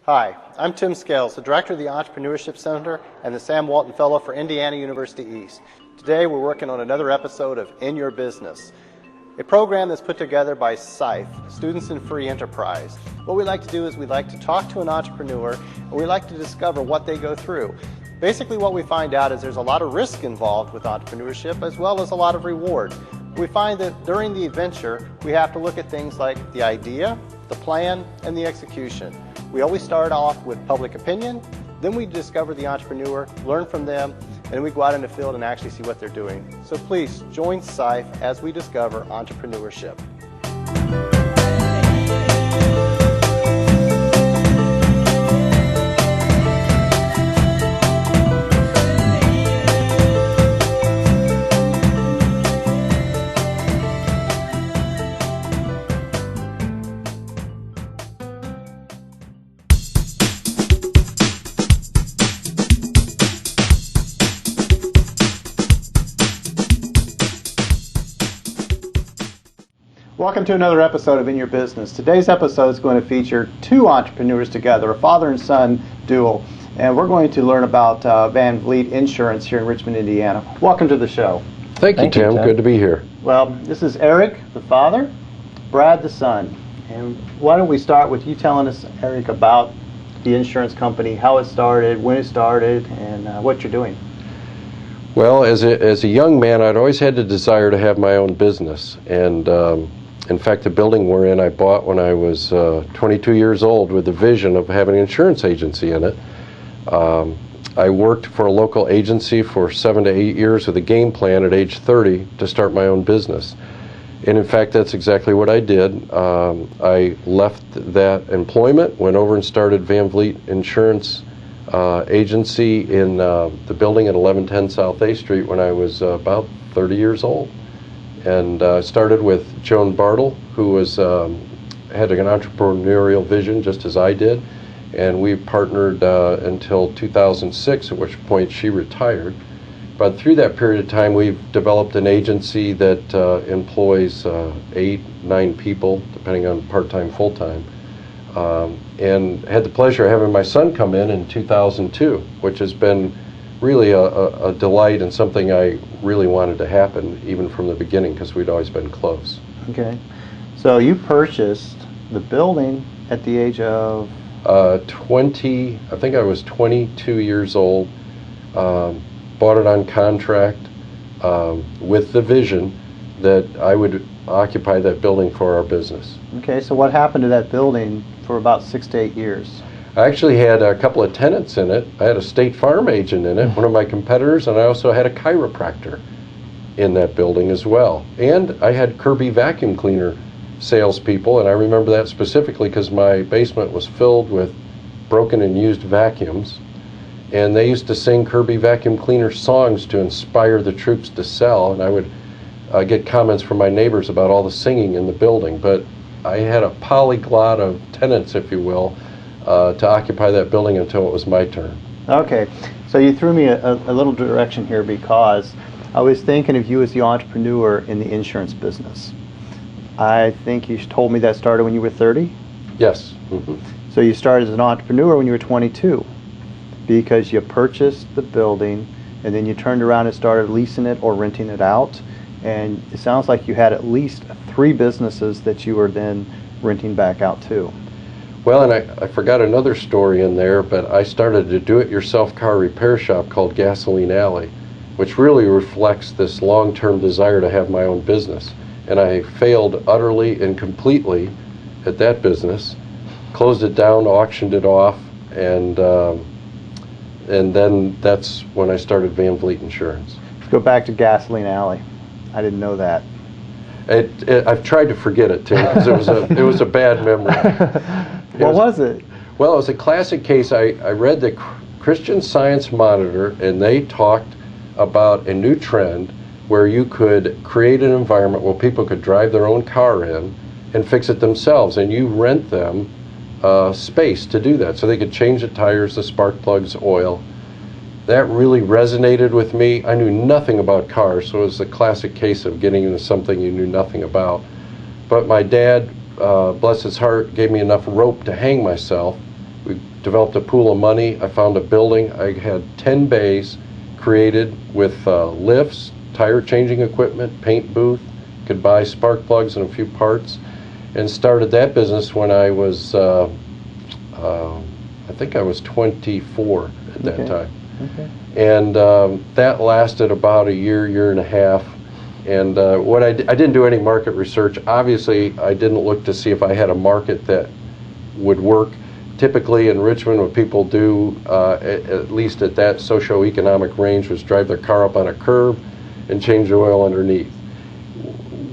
Hi, I'm Tim Scales, the Director of the Entrepreneurship Center and the Sam Walton Fellow for Indiana University East. Today we're working on another episode of In Your Business, a program that's put together by SIFE, Students in Free Enterprise. What we like to do is we like to talk to an entrepreneur and we like to discover what they go through. Basically what we find out is there's a lot of risk involved with entrepreneurship as well as a lot of reward. We find that during the adventure we have to look at things like the idea, the plan, and the execution. We always start off with public opinion, then we discover the entrepreneur, learn from them, and then we go out in the field and actually see what they're doing. So please join SIFE as we discover entrepreneurship. Welcome to another episode of In Your Business. Today's episode is going to feature two entrepreneurs together, a father and son duo, and we're going to learn about VanVleet Insurance here in Richmond, Indiana. Welcome to the show. Thank you, Tim. Good to be here. Well, this is Eric, the father, Brad, the son. And why don't we start with you telling us, Eric, about the insurance company, how it started, when it started, and what you're doing. Well, as a young man, I'd always had the desire to have my own business. And in fact, the building we're in, I bought when I was 22 years old with the vision of having an insurance agency in it. I worked for a local agency for 7 to 8 years with a game plan at age 30 to start my own business. And in fact, that's exactly what I did. I left that employment, went over and started VanVleet Insurance Agency in the building at 1110 South A Street when I was about 30 years old. And started with Joan Bartle, who had an entrepreneurial vision just as I did, and we partnered until 2006, at which point she retired. But through that period of time, we've developed an agency that employs 8, 9 people, depending on part-time, full-time, and had the pleasure of having my son come in 2002, which has been really a delight and something I really wanted to happen even from the beginning because we'd always been close. Okay. So you purchased the building at the age of? 20, I think I was 22 years old. Bought it on contract with the vision that I would occupy that building for our business. Okay, so what happened to that building for about 6 to 8 years? I actually had a couple of tenants in it. I had a State Farm agent in it, one of my competitors, and I also had a chiropractor in that building as well. And I had Kirby vacuum cleaner salespeople, and I remember that specifically because my basement was filled with broken and used vacuums. And they used to sing Kirby vacuum cleaner songs to inspire the troops to sell, and I would get comments from my neighbors about all the singing in the building. But I had a polyglot of tenants, if you will, to occupy that building until it was my turn. Okay, so you threw me a little direction here because I was thinking of you as the entrepreneur in the insurance business. I think you told me that started when you were 30? Yes. Mm-hmm. So you started as an entrepreneur when you were 22 because you purchased the building and then you turned around and started leasing it or renting it out, and it sounds like you had at least 3 businesses that you were then renting back out to. Well, and I forgot another story in there, but I started a do-it-yourself car repair shop called Gasoline Alley, which really reflects this long-term desire to have my own business. And I failed utterly and completely at that business, closed it down, auctioned it off, and then that's when I started VanVleet Insurance. Let's go back to Gasoline Alley. I didn't know that. I've tried to forget it, too, because it was a bad memory. What was it? Well, it was a classic case. I read the Christian Science Monitor, and they talked about a new trend where you could create an environment where people could drive their own car in and fix it themselves, and you rent them space to do that. So they could change the tires, the spark plugs, oil. That really resonated with me. I knew nothing about cars, so it was the classic case of getting into something you knew nothing about. But my dad, bless his heart, gave me enough rope to hang myself. We developed a pool of money. I found a building. I had 10 bays created with lifts, tire changing equipment, paint booth, could buy spark plugs and a few parts, and started that business when I was, I think I was 24 at that time. Okay. And that lasted about a year and a half. And what I didn't do any market research. Obviously, I didn't look to see if I had a market that would work. Typically in Richmond, what people do, at least at that socioeconomic range, was drive their car up on a curb and change the oil underneath.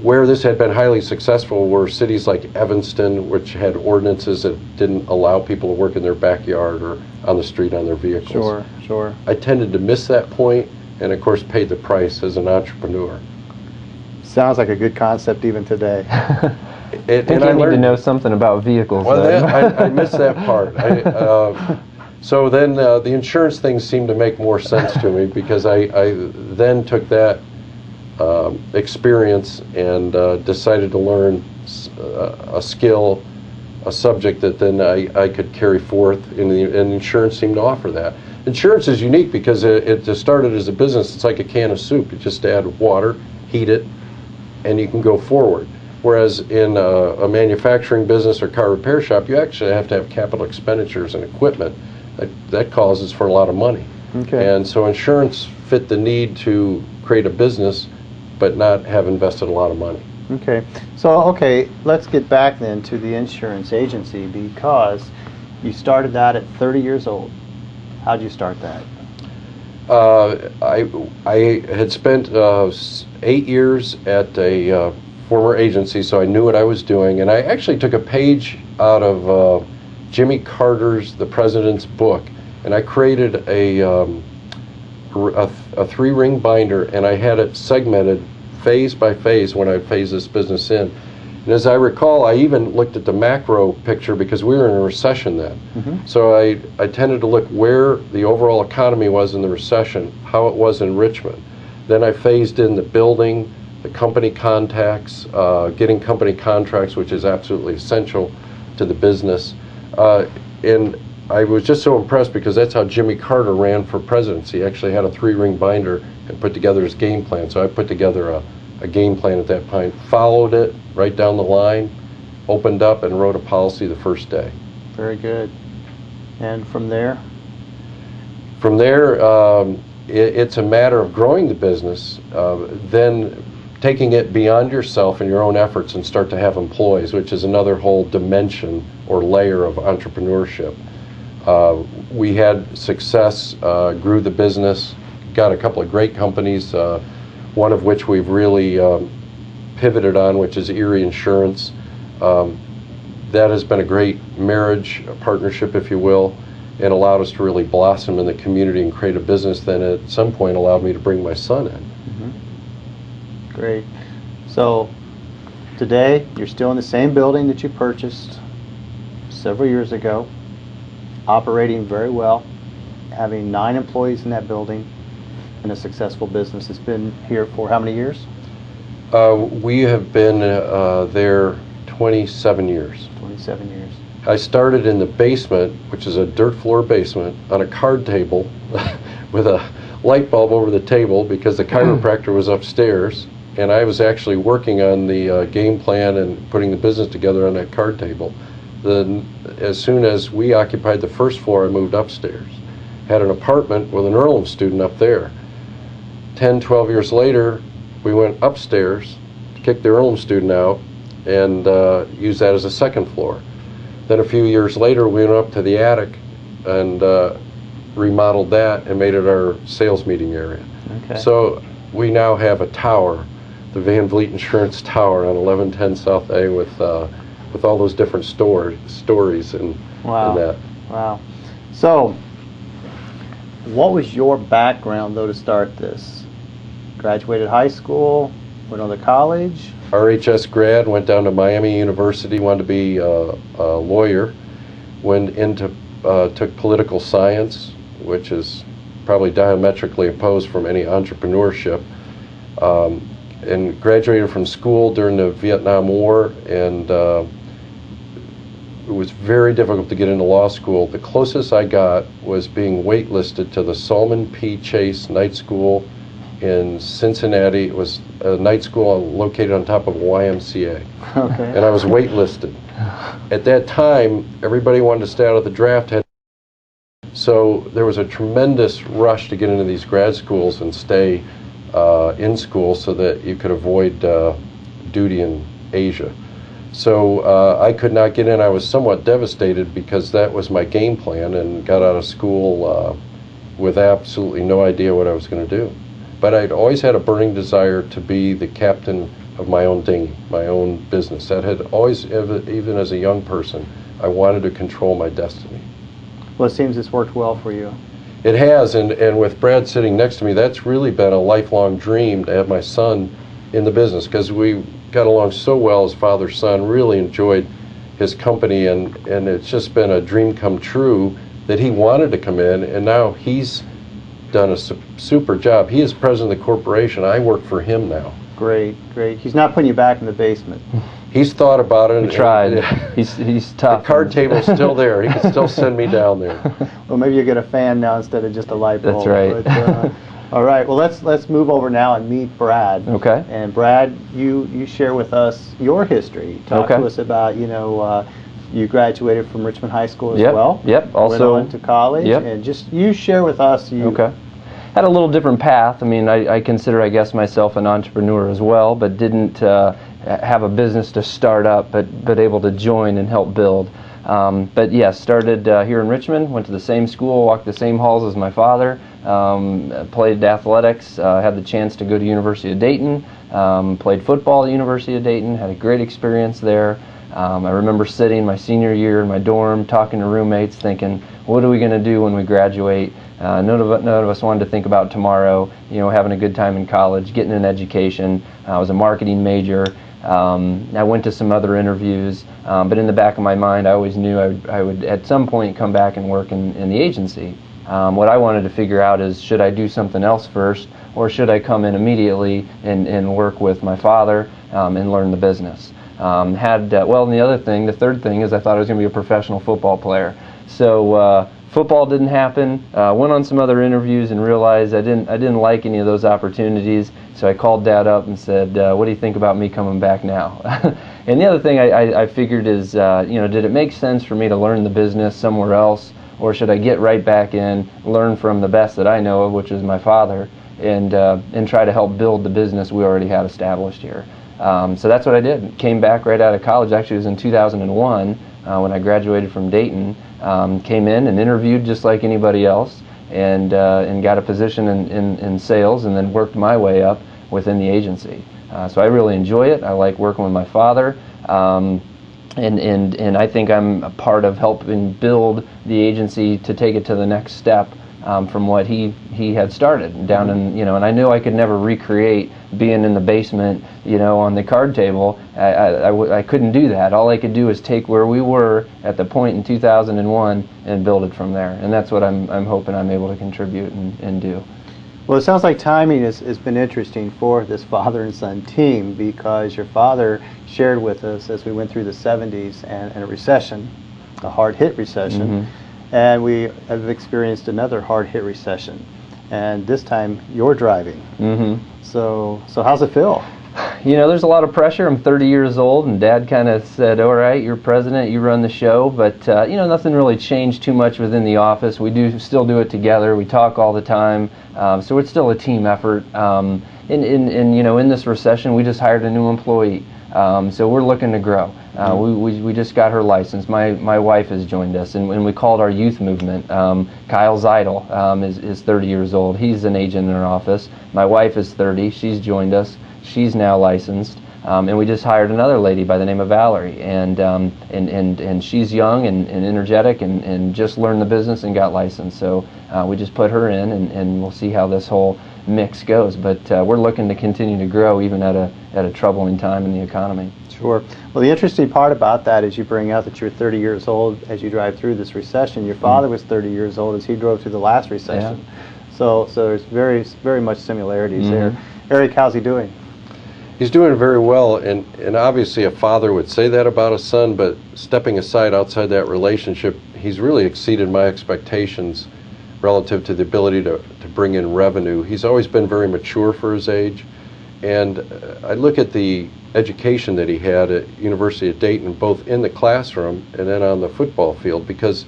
Where this had been highly successful were cities like Evanston, which had ordinances that didn't allow people to work in their backyard or on the street on their vehicles. Sure, sure. I tended to miss that point, and of course paid the price as an entrepreneur. Sounds like a good concept even today. I think you need to know something about vehicles. Well, I missed that part. So then the insurance things seemed to make more sense to me, because I then took that experience and decided to learn a skill, a subject that then I could carry forth, and insurance seemed to offer that. Insurance is unique because it just started as a business. It's like a can of soup. You just add water, heat it, and you can go forward. Whereas in a manufacturing business or car repair shop, you actually have to have capital expenditures and equipment. That causes for a lot of money. Okay. And so insurance fit the need to create a business but not have invested a lot of money. Okay. So, let's get back then to the insurance agency, because you started that at 30 years old. How'd you start that? I had spent 8 years at a former agency, so I knew what I was doing, and I actually took a page out of Jimmy Carter's The President's Book, and I created a 3-ring binder, and I had it segmented phase by phase when I phased this business in. And as I recall, I even looked at the macro picture because we were in a recession then. Mm-hmm. So I tended to look where the overall economy was in the recession, how it was in Richmond. Then I phased in the building, the company contacts, getting company contracts, which is absolutely essential to the business. And I was just so impressed because that's how Jimmy Carter ran for presidency. He actually had a 3-ring binder and put together his game plan. So I put together a game plan at that point, followed it right down the line, opened up and wrote a policy the first day. Very good. And from there? From there, it's a matter of growing the business, then taking it beyond yourself and your own efforts and start to have employees, which is another whole dimension or layer of entrepreneurship. We had success, grew the business, got a couple of great companies, one of which we've really pivoted on, which is Erie Insurance. That has been a great marriage, a partnership, if you will, and allowed us to really blossom in the community and create a business that at some point allowed me to bring my son in. Mm-hmm. Great. So today you're still in the same building that you purchased several years ago, operating very well, having 9 employees in that building, and a successful business. It's been here for how many years? We have been there 27 years. 27 years. I started in the basement, which is a dirt floor basement, on a card table with a light bulb over the table because the chiropractor was upstairs, and I was actually working on the game plan and putting the business together on that card table. Then, as soon as we occupied the first floor, I moved upstairs. Had an apartment with an Earlham student up there. 10, 12 years later, we went upstairs, kicked the Earlham student out, and used that as a second floor. Then a few years later, we went up to the attic and remodeled that and made it our sales meeting area. Okay. So we now have a tower, the VanVleet Insurance Tower on 1110 South A with all those different stories and that. Wow. So what was your background, though, to start this? Graduated high school, went on to college? RHS grad, went down to Miami University, wanted to be a lawyer, went into, took political science, which is probably diametrically opposed from any entrepreneurship, and graduated from school during the Vietnam War, and it was very difficult to get into law school. The closest I got was being waitlisted to the Salmon P. Chase Night School in Cincinnati. It was a night school located on top of a YMCA. Okay. And I was waitlisted. At that time, everybody wanted to stay out of the draft. So there was a tremendous rush to get into these grad schools and stay in school so that you could avoid duty in Asia. So I could not get in. I was somewhat devastated because that was my game plan, and got out of school with absolutely no idea what I was going to do. But I'd always had a burning desire to be the captain of my own dinghy, my own business. That had always, even as a young person, I wanted to control my destiny. Well, it seems it's worked well for you. It has, and with Brad sitting next to me, that's really been a lifelong dream to have my son in the business, because we got along so well as father-son, really enjoyed his company, and it's just been a dream come true that he wanted to come in, and now he's done a super job. He is president of the corporation. I work for him now. Great, great. He's not putting you back in the basement. He's thought about it. He tried. He's tough. The card table's still there. He can still send me down there. Well, maybe you get a fan now instead of just a light bulb. That's right. But, all right. Well, let's move over now and meet Brad. Okay. And Brad, you share with us your history. Talk to us about, you graduated from Richmond High School as well. Yep. Also went on to college. Yep. And just you share with us. Okay. Had a little different path. I mean, I consider, I guess, myself an entrepreneur as well, but didn't have a business to start up, but able to join and help build. But yes, started here in Richmond, went to the same school, walked the same halls as my father, played athletics, had the chance to go to University of Dayton, played football at University of Dayton, had a great experience there. I remember sitting my senior year in my dorm, talking to roommates, thinking, what are we going to do when we graduate? None of us wanted to think about tomorrow, having a good time in college, getting an education. I was a marketing major. I went to some other interviews, but in the back of my mind, I always knew I would at some point come back and work in the agency. What I wanted to figure out is, should I do something else first, or should I come in immediately and work with my father and learn the business? And the third thing is I thought I was going to be a professional football player. So football didn't happen. Went on some other interviews and realized I didn't like any of those opportunities. So I called Dad up and said, "What do you think about me coming back now?" And the other thing I figured is, did it make sense for me to learn the business somewhere else, or should I get right back in, learn from the best that I know of, which is my father, and try to help build the business we already had established here. So that's what I did. Came back right out of college. Actually, it was in 2001 when I graduated from Dayton. Came in and interviewed just like anybody else, and got a position in sales, and then worked my way up within the agency. So I really enjoy it. I like working with my father, and I think I'm a part of helping build the agency to take it to the next step from what he had started down in, and I knew I could never recreate being in the basement, on the card table. I couldn't do that. All I could do is take where we were at the point in 2001 and build it from there. And that's what I'm hoping I'm able to contribute and do. Well, it sounds like timing has been interesting for this father and son team, because your father shared with us as we went through the 70s and a recession, a hard-hit recession. Mm-hmm. And we have experienced another hard-hit recession, and this time you're driving. Mm-hmm. So how's it feel? There's a lot of pressure. I'm 30 years old, and Dad kind of said, "All right, you're president, you run the show." But nothing really changed too much within the office. We still do it together. We talk all the time, so it's still a team effort. In this recession, we just hired a new employee. So we're looking to grow. We just got her license. My wife has joined us, and we called our youth movement. Kyle Zeidel is 30 years old. He's an agent in our office. My wife is 30. She's joined us. She's now licensed. And we just hired another lady by the name of Valerie, and she's young and energetic, and just learned the business and got licensed. So we just put her in, and we'll see how this whole mix goes. But we're looking to continue to grow even at a troubling time in the economy. Sure. Well, the interesting part about that is you bring out that you're 30 years old as you drive through this recession. Your father was 30 years old as he drove through the last recession. Yeah. So there's very, very much similarities there. Eric, how's he doing? He's doing very well, and obviously a father would say that about a son, but stepping aside outside that relationship, he's really exceeded my expectations relative to the ability to bring in revenue. He's always been very mature for his age, and I look at the education that he had at University of Dayton, both in the classroom and then on the football field, because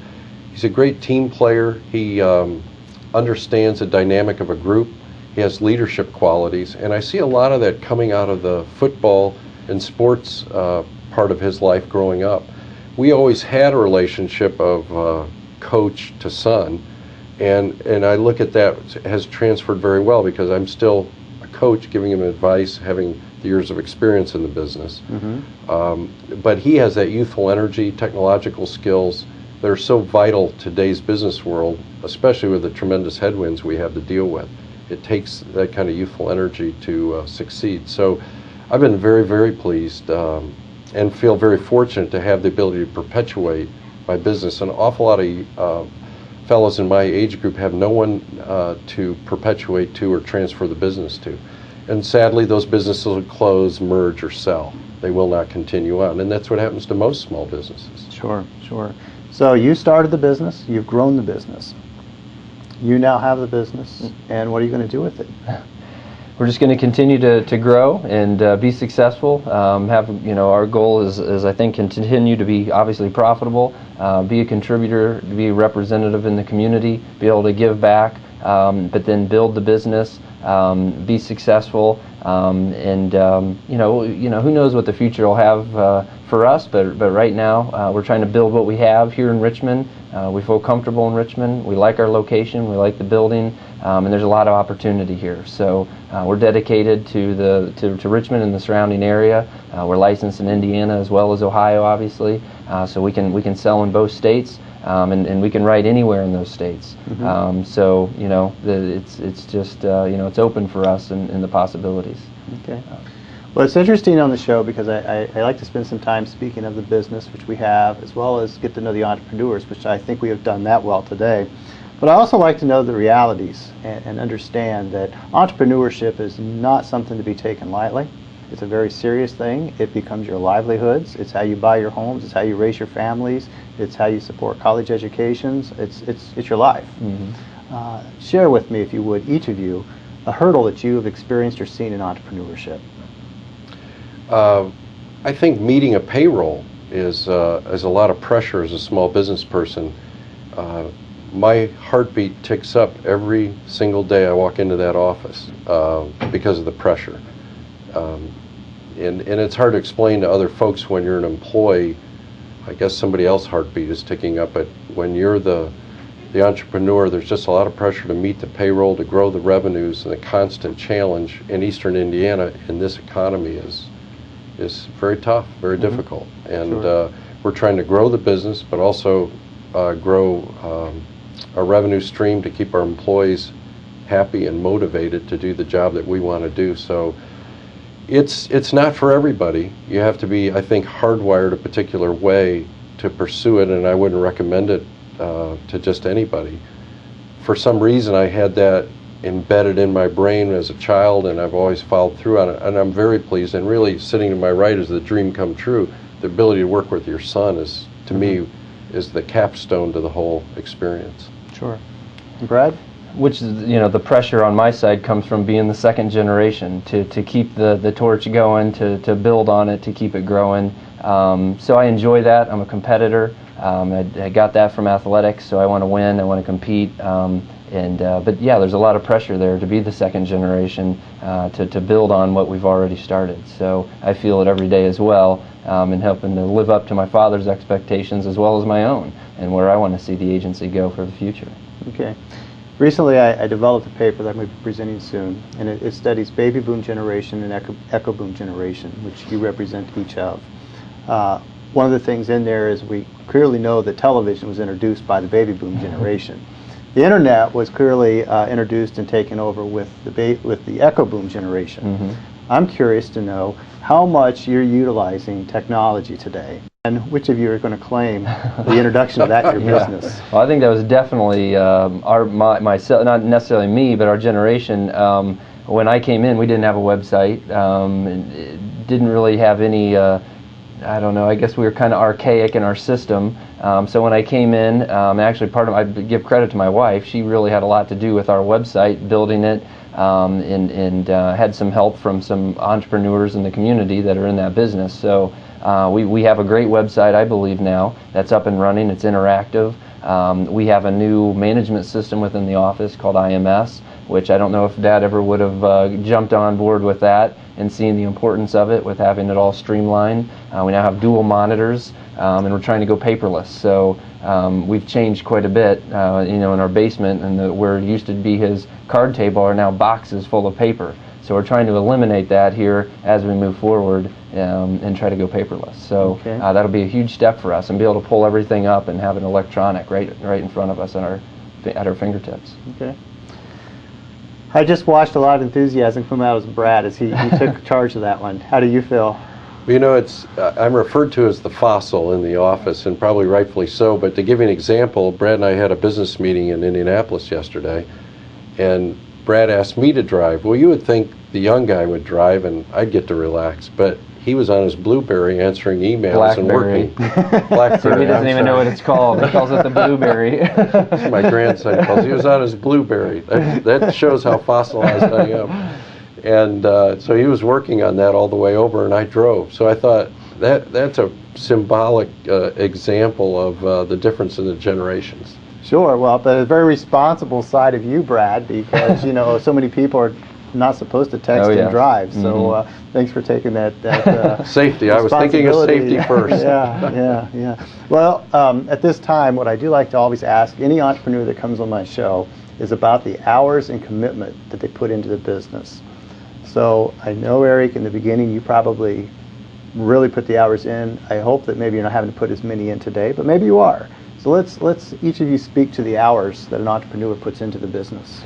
he's a great team player. He understands the dynamic of a group. He has leadership qualities, and I see a lot of that coming out of the football and sports part of his life growing up. We always had a relationship of coach to son, and I look at that has transferred very well because I'm still a coach giving him advice, having the years of experience in the business. But he has that youthful energy, technological skills that are so vital to today's business world, especially with the tremendous headwinds we have to deal with. It takes that kind of youthful energy to succeed. So I've been very, very pleased and feel very fortunate to have the ability to perpetuate my business. An awful lot of fellows in my age group have no one to perpetuate to or transfer the business to. And sadly, those businesses will close, merge, or sell. They will not continue on. And that's what happens to most small businesses. Sure, sure. So you started the business, you've grown the business. You now have the business, and what are you going to do with it? We're just going to continue to grow and be successful. Our goal is I think continue to be obviously profitable, be a contributor, be a representative in the community, be able to give back, but then build the business, be successful, and who knows what the future will have for us. But right now we're trying to build what we have here in Richmond. We feel comfortable in Richmond. We like our location. We like the building, and there's a lot of opportunity here. So we're dedicated to Richmond and the surrounding area. We're licensed in Indiana as well as Ohio, obviously. So we can sell in both states, and we can write anywhere in those states. So it's just it's open for us in the possibilities. Okay. Well, it's interesting on the show because I like to spend some time speaking of the business, which we have, as well as get to know the entrepreneurs, which I think we have done that well today. But I also like to know the realities and understand that entrepreneurship is not something to be taken lightly. It's a very serious thing. It becomes your livelihoods. It's how you buy your homes. It's how you raise your families. It's how you support college educations. It's your life. Share with me, if you would, each of you, a hurdle that you have experienced or seen in entrepreneurship. I think meeting a payroll is a lot of pressure as a small business person. My heartbeat ticks up every single day I walk into that office because of the pressure. And it's hard to explain to other folks when you're an employee. I guess somebody else's heartbeat is ticking up, but when you're the entrepreneur, there's just a lot of pressure to meet the payroll, to grow the revenues, and the constant challenge in Eastern Indiana in this economy is very tough, very difficult. And we're trying to grow the business, but also grow a revenue stream to keep our employees happy and motivated to do the job that we want to do. So it's not for everybody. You have to be, I think, hardwired a particular way to pursue it, and I wouldn't recommend it to just anybody. For some reason, I had that embedded in my brain as a child, and I've always followed through on it, and I'm very pleased. And really, sitting to my right is the dream come true. The ability to work with your son is, to me, is the capstone to the whole experience. Sure. Brad? Which is, the pressure on my side comes from being the second generation to keep the torch going, to build on it, to keep it growing. So I enjoy that. I'm a competitor. I got that from athletics, so I want to win, I want to compete. But yeah, there's a lot of pressure there to be the second generation, to build on what we've already started. So I feel it every day as well, in helping to live up to my father's expectations as well as my own, and where I want to see the agency go for the future. Okay. Recently, I developed a paper that I'm going to be presenting soon, and it studies baby boom generation and echo boom generation, which you represent each of. One of the things in there is we clearly know that television was introduced by the baby boom generation. The internet was clearly introduced and taken over with the echo boom generation. I'm curious to know how much you're utilizing technology today, and which of you are going to claim the introduction of that in your business? Well, I think that was definitely myself, not necessarily me, but our generation. when I came in, we didn't have a website. It didn't really have any, I don't know, I guess we were kind of archaic in our system. So when I came in, actually I give credit to my wife. She really had a lot to do with our website, building it, and had some help from some entrepreneurs in the community that are in that business. So we have a great website, I believe now, that's up and running. It's interactive. We have a new management system within the office called IMS, which I don't know if Dad ever would have jumped on board with that and seen the importance of it with having it all streamlined. We now have dual monitors, and we're trying to go paperless. So we've changed quite a bit, in our basement, and where it used to be his card table are now boxes full of paper. So we're trying to eliminate that here as we move forward and try to go paperless. So that'll be a huge step for us, and be able to pull everything up and have it electronic right in front of us at our fingertips. Okay. I just watched a lot of enthusiasm come out of Brad as he took charge of that one. How do you feel? Well, I'm referred to as the fossil in the office, and probably rightfully so, but to give you an example, Brad and I had a business meeting in Indianapolis yesterday, and Brad asked me to drive. Well, you would think the young guy would drive and I'd get to relax, but he was on his BlueBerry answering emails and working. BlackBerry. He doesn't even know what it's called. He calls it the BlueBerry. My grandson calls it. He was on his BlueBerry. That shows how fossilized I am. And so he was working on that all the way over, and I drove. So I thought that's a symbolic example of the difference in the generations. Sure. Well, but a very responsible side of you, Brad, because so many people are not supposed to text and drive. So thanks for taking that safety. I was thinking of safety first. Yeah. Well, at this time, what I do like to always ask any entrepreneur that comes on my show is about the hours and commitment that they put into the business. So I know, Eric, in the beginning you probably really put the hours in. I hope that maybe you're not having to put as many in today, but maybe you are. So let's each of you speak to the hours that an entrepreneur puts into the business.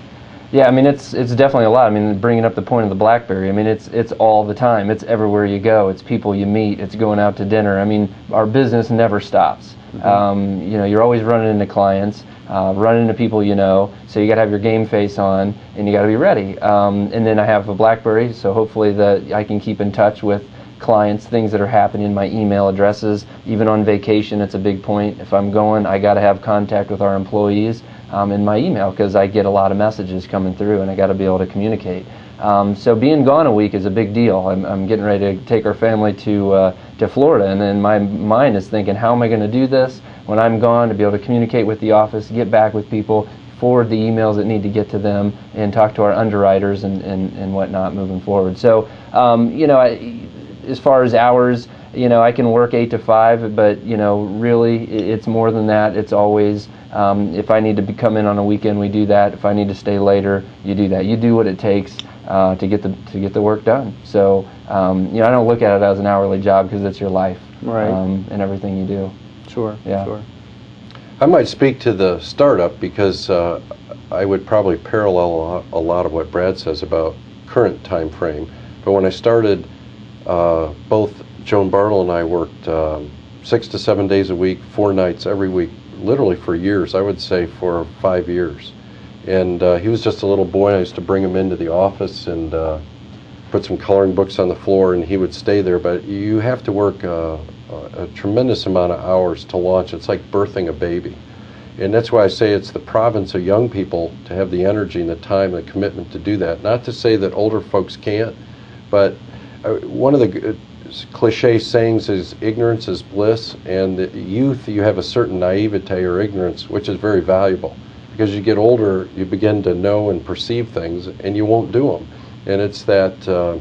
Yeah, I mean it's definitely a lot. I mean, bringing up the point of the BlackBerry, I mean it's all the time. It's everywhere you go. It's people you meet. It's going out to dinner. I mean, our business never stops. You're always running into clients, running into people you know. So you got to have your game face on, and you got to be ready. And then I have a BlackBerry, so hopefully that I can keep in touch with clients, things that are happening, my email addresses. Even on vacation, it's a big point. If I'm going, I got to have contact with our employees in my email, because I get a lot of messages coming through, and I got to be able to communicate. So being gone a week is a big deal. I'm getting ready to take our family to Florida, and then my mind is thinking, how am I going to do this when I'm gone, to be able to communicate with the office, get back with people, forward the emails that need to get to them, and talk to our underwriters and whatnot moving forward. So as far as hours, I can work 8 to 5, but really it's more than that. It's always if I need to come in on a weekend, we do that. If I need to stay later, you do that. You do what it takes to get the work done. So I don't look at it as an hourly job, because it's your life, right, and everything you do. Sure. I might speak to the startup, because I would probably parallel a lot of what Brad says about current time frame. But when I started, both Joan Bartle and I worked 6 to 7 days a week, 4 nights every week, literally for years. I would say for 5 years. And he was just a little boy, and I used to bring him into the office and put some coloring books on the floor, and he would stay there. But you have to work a tremendous amount of hours to launch. It's like birthing a baby. And that's why I say it's the province of young people to have the energy and the time and the commitment to do that. Not to say that older folks can't, but one of the cliche sayings is ignorance is bliss, and the youth, you have a certain naivete or ignorance, which is very valuable. Because as you get older, you begin to know and perceive things, and you won't do them. And it's that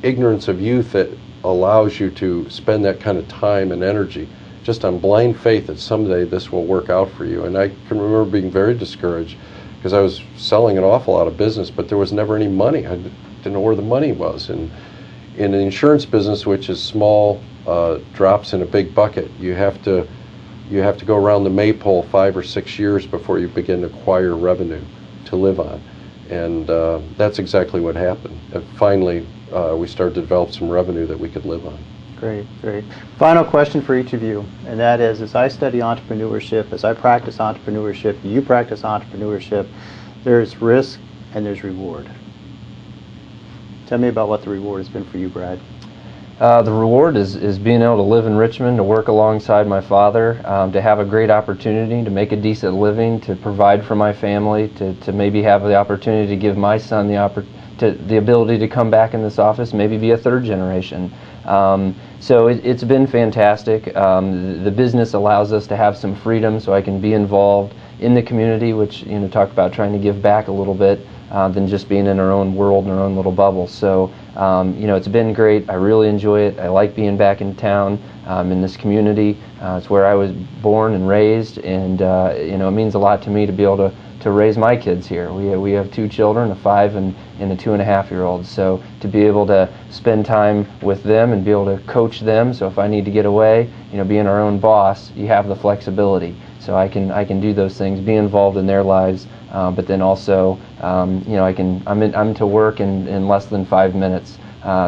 ignorance of youth that allows you to spend that kind of time and energy just on blind faith that someday this will work out for you. And I can remember being very discouraged, because I was selling an awful lot of business, but there was never any money. I didn't know where the money was. And in the insurance business, which is small drops in a big bucket, you have to go around the maypole 5 or 6 years before you begin to acquire revenue to live on. And that's exactly what happened. And finally, we started to develop some revenue that we could live on. Great. Final question for each of you, and that is, as I study entrepreneurship, as I practice entrepreneurship, you practice entrepreneurship, there's risk and there's reward. Tell me about what the reward has been for you, Brad. The reward is being able to live in Richmond, to work alongside my father, to have a great opportunity, to make a decent living, to provide for my family, to maybe have the opportunity to give my son the ability to come back in this office, maybe be a third generation. So it's been fantastic. The business allows us to have some freedom, so I can be involved in the community, which, talk about trying to give back a little bit than just being in our own world and our own little bubble. So it's been great. I really enjoy it. I like being back in town, in this community. It's where I was born and raised, and it means a lot to me to be able to raise my kids here. We have 2 children, a 5 and a 2.5-year-old. So to be able to spend time with them and be able to coach them, so if I need to get away, being our own boss, you have the flexibility. So I can do those things, be involved in their lives, but then also, I'm to work in less than 5 minutes.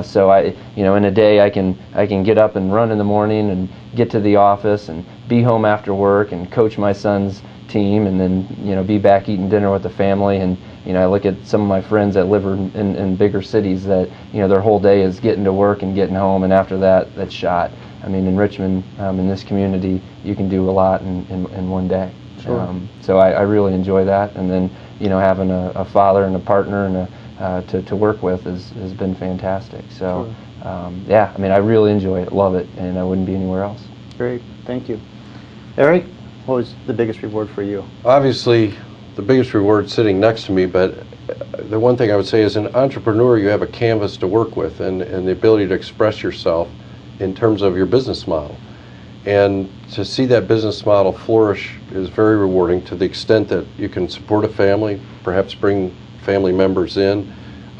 So in a day I can get up and run in the morning and get to the office and be home after work and coach my son's team, and then be back eating dinner with the family. And I look at some of my friends that live in bigger cities that their whole day is getting to work and getting home, and after that, that's shot. I mean, in Richmond, in this community, you can do a lot in one day. Sure. So I really enjoy that, and then having a father and a partner and to work with has been fantastic. So Sure. I really enjoy it, love it, and I wouldn't be anywhere else. Great, thank you. Eric, what was the biggest reward for you? Obviously, the biggest reward is sitting next to me, but the one thing I would say is, an entrepreneur, you have a canvas to work with, and the ability to express yourself in terms of your business model. And to see that business model flourish is very rewarding, to the extent that you can support a family, perhaps bring family members in,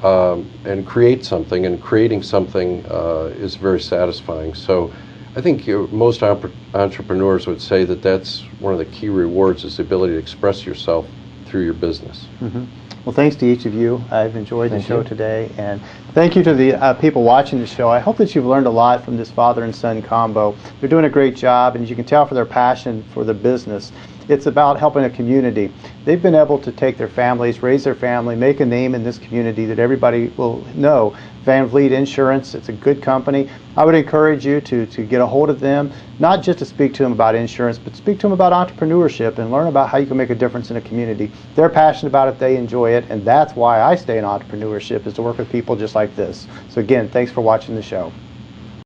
and create something. And creating something is very satisfying. So I think most entrepreneurs would say that that's one of the key rewards, is the ability to express yourself through your business. Mm-hmm. Well, thanks to each of you. I've enjoyed the show you. today, and thank you to the people watching the show. I hope that you've learned a lot from this father and son combo. They're doing a great job, and as you can tell for their passion for the business, it's about helping a community. They've been able to take their families, raise their family, make a name in this community that everybody will know. VanVleet Insurance, it's a good company. I would encourage you to get a hold of them, not just to speak to them about insurance, but speak to them about entrepreneurship and learn about how you can make a difference in a community. They're passionate about it, they enjoy it, and that's why I stay in entrepreneurship, is to work with people just like this. So again, thanks for watching the show.